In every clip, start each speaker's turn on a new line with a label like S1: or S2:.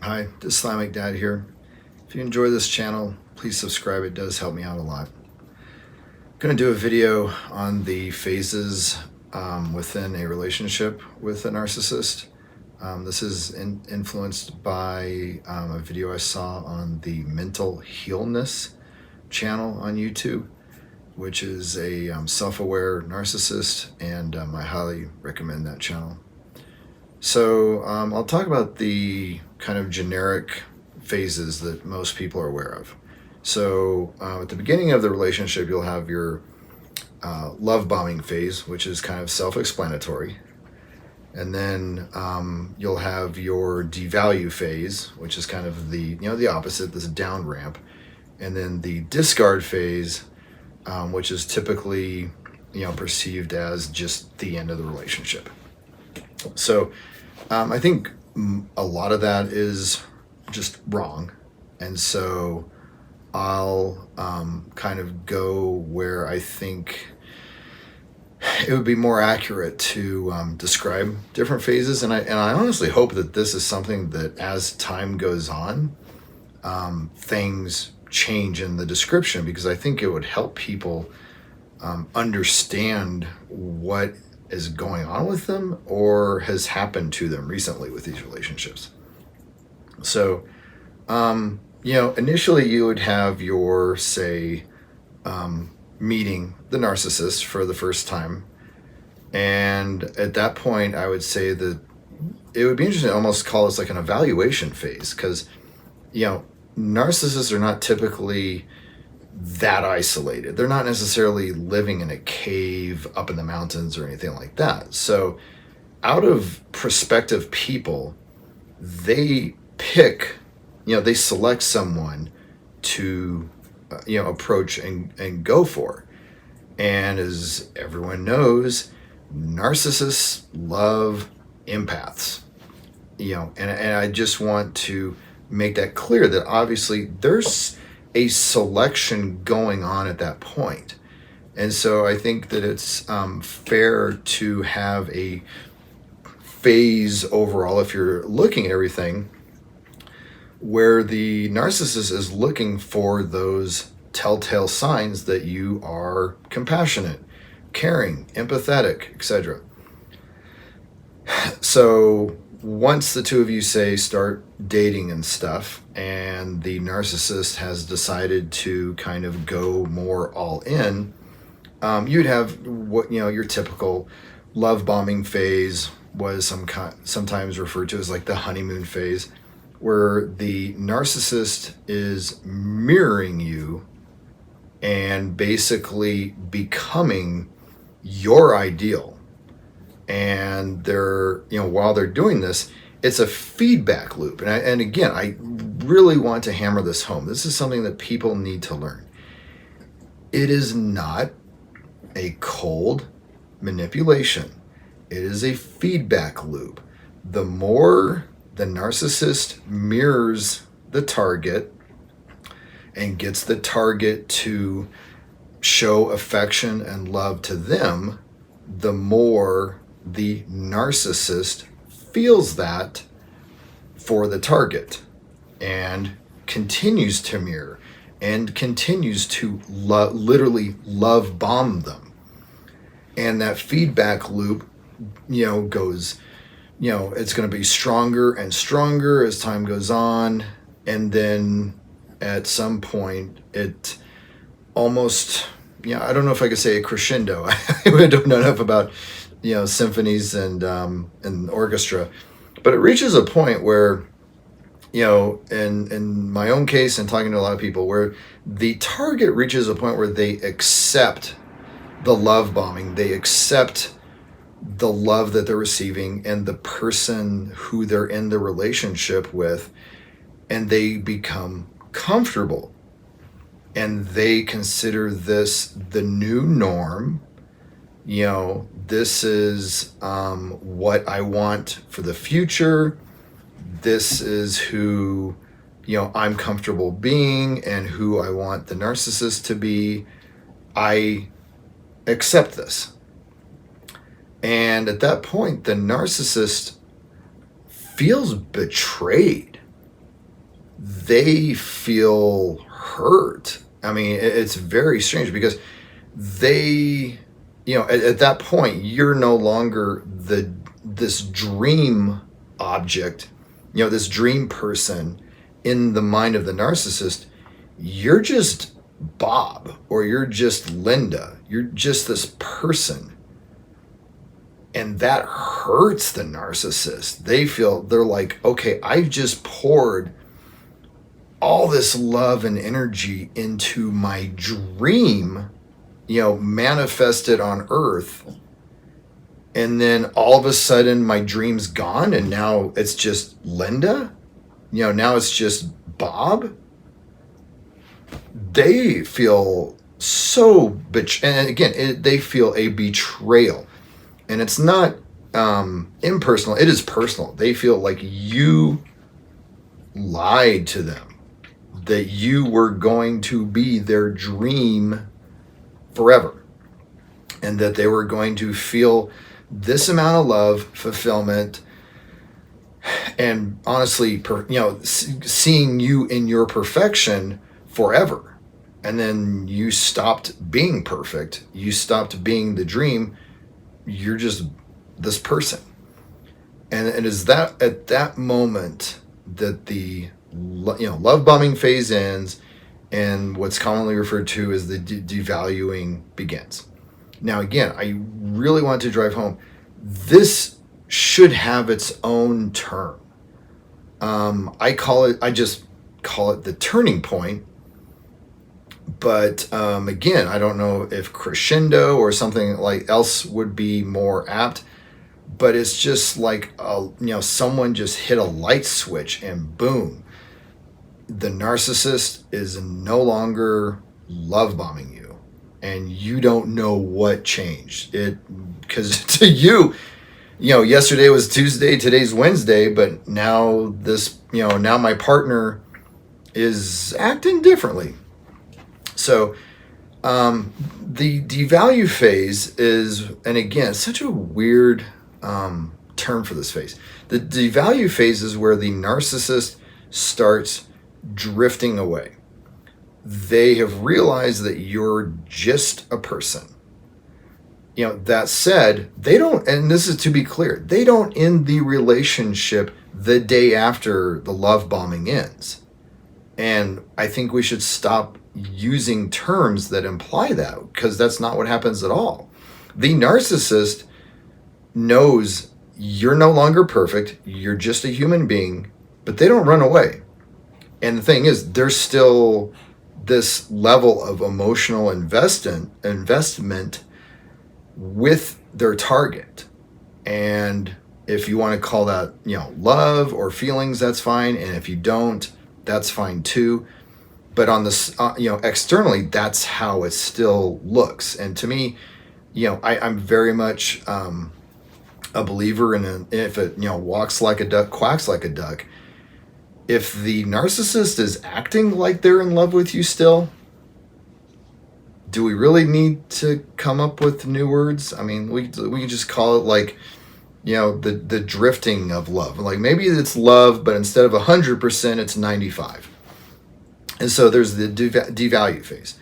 S1: Hi, Islamic Dad here. If you enjoy this channel, please subscribe. It does help me out a lot. I'm going to do a video on the phases within a relationship with a narcissist. This is influenced by a video I saw on the Mental Healness channel on YouTube, which is a self-aware narcissist, and I highly recommend that channel. So I'll talk about the kind of generic phases that most people are aware of. So at the beginning of the relationship, you'll have your love bombing phase, which is kind of self-explanatory. And then you'll have your devalue phase, which is kind of the opposite, this down ramp. And then the discard phase, which is typically perceived as just the end of the relationship. So I think a lot of that is just wrong. And so I'll kind of go where I think it would be more accurate to describe different phases. And I honestly hope that this is something that as time goes on, things change in the description, because I think it would help people understand what is going on with them or has happened to them recently with these relationships. So, initially you would have your, say, meeting the narcissist for the first time. And at that point, I would say that it would be interesting to almost call this like an evaluation phase, because, narcissists are not typically that isolated. They're not necessarily living in a cave up in the mountains or anything like that. So out of prospective people, they pick, they select someone to, approach and go for. And as everyone knows, narcissists love empaths, and I just want to make that clear that obviously there's a selection going on at that point. And so I think that it's fair to have a phase overall, if you're looking at everything, where the narcissist is looking for those telltale signs that you are compassionate, caring, empathetic, etc. So once the two of you, say, start dating and stuff, and the narcissist has decided to kind of go more all in, you'd have what your typical love bombing phase, was sometimes referred to as like the honeymoon phase, where the narcissist is mirroring you and basically becoming your ideal. And they're, while they're doing this, it's a feedback loop. And again, I really want to hammer this home. This is something that people need to learn. It is not a cold manipulation. It is a feedback loop. The more the narcissist mirrors the target and gets the target to show affection and love to them, the more the narcissist feels that for the target and continues to mirror and continues to literally love bomb them. And that feedback loop, goes, it's going to be stronger and stronger as time goes on. And then at some point it almost, I don't know if I could say a crescendo. I don't know enough about, symphonies and orchestra, but it reaches a point where, in my own case and talking to a lot of people, where the target reaches a point where they accept the love bombing, they accept the love that they're receiving and the person who they're in the relationship with, and they become comfortable. And they consider this the new norm. This is what I want for the future. This is who, I'm comfortable being and who I want the narcissist to be. I accept this. And at that point, the narcissist feels betrayed. they feel hurt. I mean, it's very strange because they, at that point, you're no longer this dream object, this dream person in the mind of the narcissist. You're just Bob, or you're just Linda. You're just this person. And that hurts the narcissist. They're like, okay, I've just poured all this love and energy into my dream, manifested on earth. And then all of a sudden my dream's gone, and now it's just Linda. Now it's just Bob. They feel so and again, they feel a betrayal. And it's not impersonal, it is personal. They feel like you lied to them, that you were going to be their dream forever, and that they were going to feel this amount of love, fulfillment, and honestly, seeing you in your perfection forever. And then you stopped being perfect. You stopped being the dream. You're just this person. And it is that at that moment that the love bombing phase ends, and what's commonly referred to as the devaluing begins. Now, again, I really want to drive home, this should have its own term. I just call it the turning point. But again, I don't know if crescendo or something like else would be more apt. But it's just like someone just hit a light switch, and boom, the narcissist is no longer love bombing you, and you don't know what changed it, because to you, yesterday was Tuesday, today's Wednesday, but now now my partner is acting differently. So the devalue phase is, and again, such a weird term for this phase. The devalue phase is where the narcissist starts drifting away. They have realized that you're just a person. That said, they don't, and this is to be clear, they don't end the relationship the day after the love bombing ends. And I think we should stop using terms that imply that, because that's not what happens at all. The narcissist knows you're no longer perfect, you're just a human being, but they don't run away. And the thing is, there's still this level of emotional investment with their target. And if you want to call that, love or feelings, that's fine. And if you don't, that's fine too. But on this, externally, that's how it still looks. And to me, I'm very much a believer in if it, walks like a duck, quacks like a duck. If the narcissist is acting like they're in love with you still, do we really need to come up with new words? I mean, we can just call it like, the drifting of love. Like maybe it's love, but instead of 100%, it's 95. And so there's the devalue phase.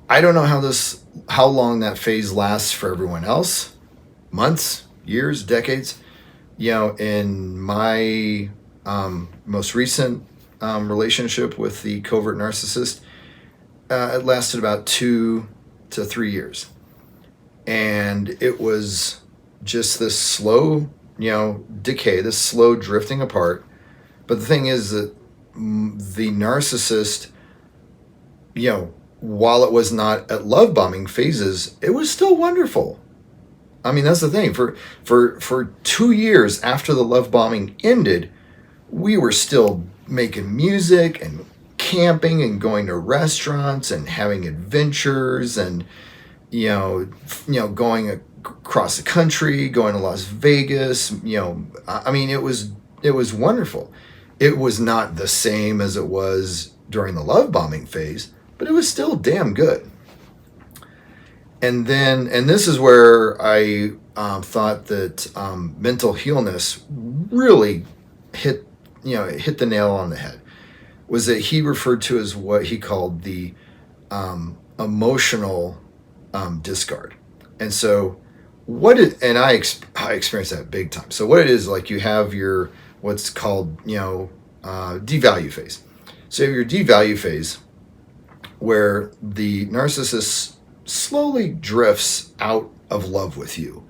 S1: I don't know how long that phase lasts for everyone else. Months, years, decades. In my most recent relationship with the covert narcissist, it lasted about 2 to 3 years. And it was just this slow, decay, this slow drifting apart. But the thing is that the narcissist, while it was not at love bombing phases, it was still wonderful. I mean, that's the thing. For 2 years after the love bombing ended, we were still making music and camping and going to restaurants and having adventures and, going across the country, going to Las Vegas. I mean, it was wonderful. It was not the same as it was during the love bombing phase, but it was still damn good. And this is where I thought that mental healness really hit the nail on the head. was that he referred to as what he called the emotional discard. And so I experienced that big time. So what it is, like, you have your what's called devalue phase. So you have your devalue phase, where the narcissist slowly drifts out of love with you,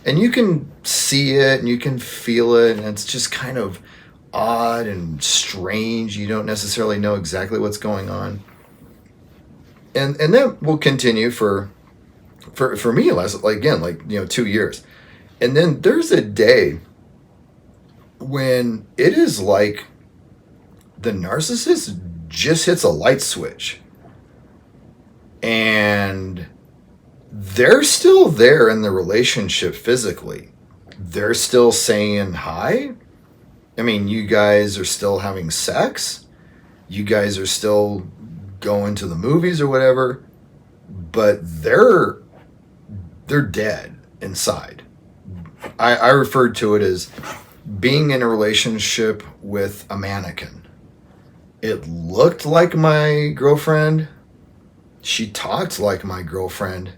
S1: and you can see it and you can feel it, and it's just kind of odd and strange. You don't necessarily know exactly what's going on, and that will continue for me, last, like, again, 2 years. And then there's a day when it is like the narcissist just hits a light switch, and they're still there in the relationship physically. They're still saying hi. I mean, you guys are still having sex. You guys are still going to the movies or whatever, but they're dead inside. I referred to it as being in a relationship with a mannequin. It looked like my girlfriend. She talked like my girlfriend,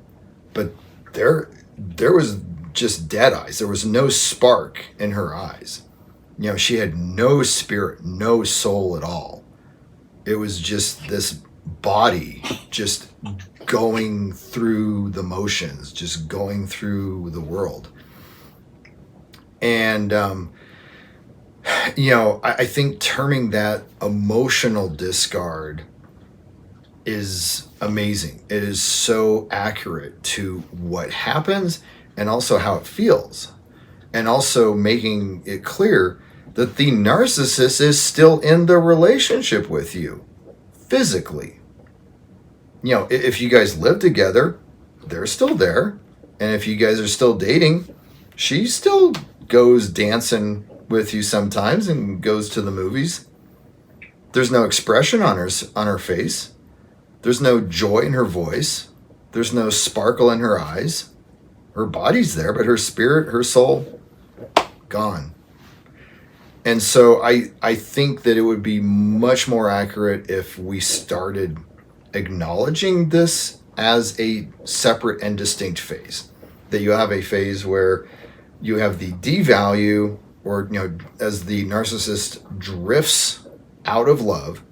S1: but there was just dead eyes. There was no spark in her eyes. She had no spirit, no soul at all. It was just this body just going through the motions, just going through the world. And, I think terming that emotional discard is amazing. It is so accurate to what happens and also how it feels. And also making it clear that the narcissist is still in the relationship with you physically. If you guys live together, they're still there. And if you guys are still dating, she still goes dancing with you sometimes and goes to the movies. There's no expression on her face. There's no joy in her voice. There's no sparkle in her eyes. Her body's there, but her spirit, her soul, gone. And so I think that it would be much more accurate if we started acknowledging this as a separate and distinct phase. That you have a phase where you have the devalue, or as the narcissist drifts out of love,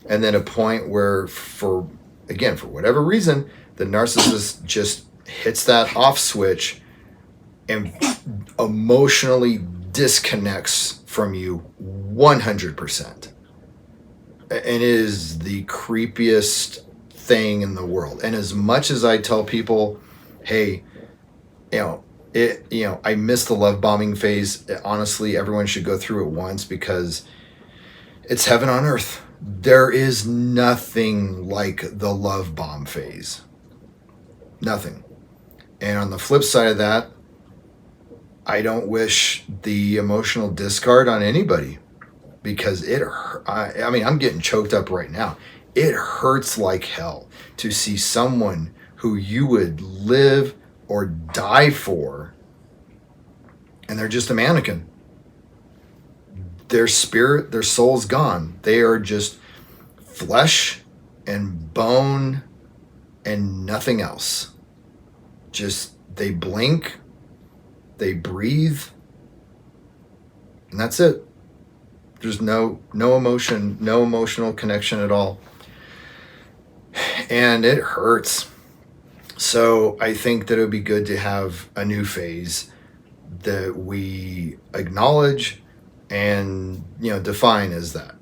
S1: and then a point where, for whatever reason, the narcissist just hits that off switch and emotionally disconnects from you 100%. And it is the creepiest thing in the world. And as much as I tell people, hey, I miss the love bombing phase. Honestly, everyone should go through it once, because it's heaven on earth. There is nothing like the love bomb phase. Nothing. And on the flip side of that, I don't wish the emotional discard on anybody, because I'm getting choked up right now. It hurts like hell to see someone who you would live or die for, and they're just a mannequin. Their spirit, their soul's gone. They are just flesh and bone and nothing else. Just, they blink, they breathe, and that's it. There's no emotion, no emotional connection at all. And it hurts. So I think that it would be good to have a new phase that we acknowledge and define as that.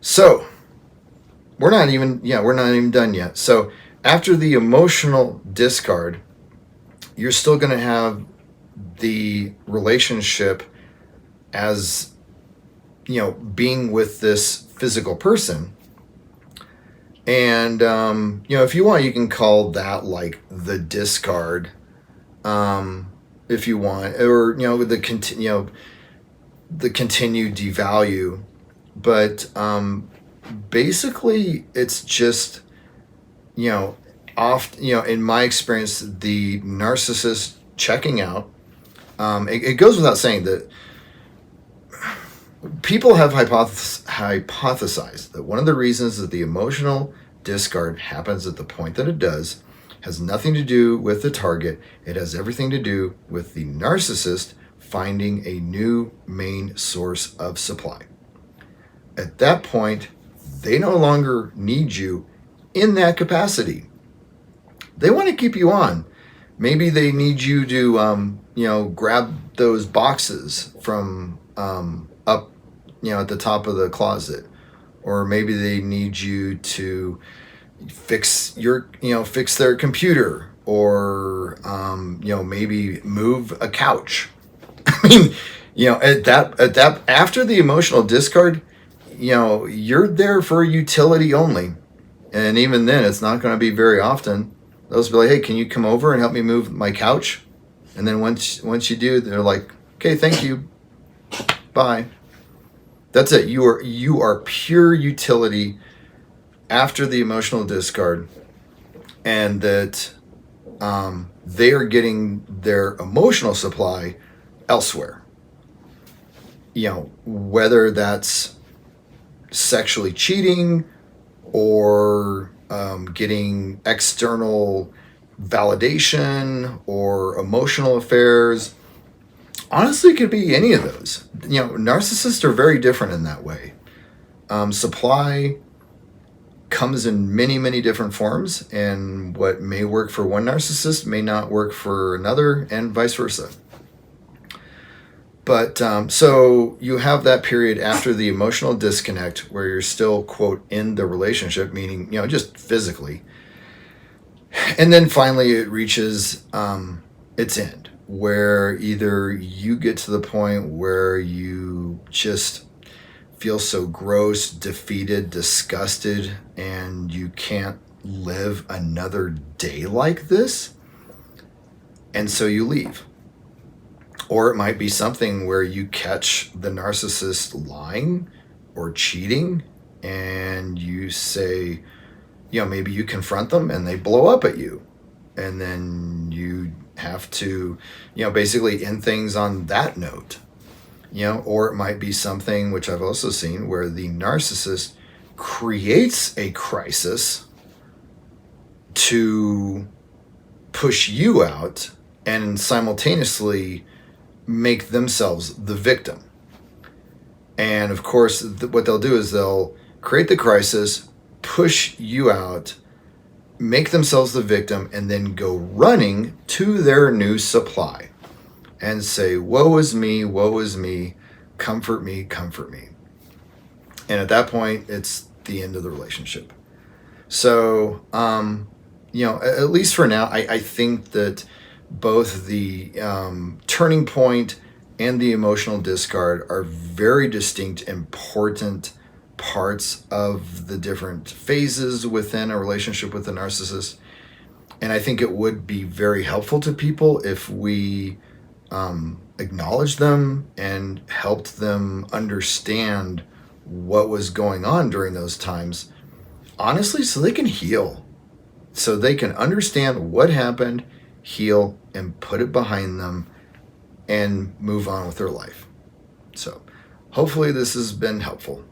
S1: So we're not even done yet. So after the emotional discard, you're still going to have the relationship as being with this physical person. And if you want, you can call that like the discard, if you want, or the continued devalue. But basically, it's just in my experience, the narcissist checking out. It goes without saying that People have hypothesized that one of the reasons that the emotional discard happens at the point that it does has nothing to do with the target. It has everything to do with the narcissist finding a new main source of supply. At that point, they no longer need you in that capacity. They want to keep you on. Maybe they need you to, grab those boxes from up, at the top of the closet, or maybe they need you to fix their computer, or maybe move a couch. I mean, at that after the emotional discard, you're there for utility only, and even then, it's not going to be very often. They'll be like, "Hey, can you come over and help me move my couch?" And then once you do, they're like, "Okay, thank you, bye." That's it. You are pure utility after the emotional discard, and that they are getting their emotional supply elsewhere. Whether that's sexually cheating or getting external validation or emotional affairs. Honestly, it could be any of those. Narcissists are very different in that way. Supply comes in many, many different forms, and what may work for one narcissist may not work for another, and vice versa. But so you have that period after the emotional disconnect where you're still, quote, in the relationship, meaning, just physically. And then finally it reaches its end, where either you get to the point where you just feel so gross, defeated, disgusted, and you can't live another day like this, and so you leave. Or it might be something where you catch the narcissist lying or cheating, and you say, maybe you confront them and they blow up at you. And then you have to, basically end things on that note. Or it might be something, which I've also seen, where the narcissist creates a crisis to push you out and simultaneously make themselves the victim. And of course, what they'll do is they'll create the crisis, push you out, make themselves the victim, and then go running to their new supply and say, woe is me, comfort me, comfort me. And at that point, it's the end of the relationship. So, at least for now, I think that both the turning point and the emotional discard are very distinct, important parts of the different phases within a relationship with a narcissist. And I think it would be very helpful to people if we acknowledged them and helped them understand what was going on during those times, honestly, so they can heal, so they can understand what happened, heal, and put it behind them and move on with their life. So hopefully this has been helpful.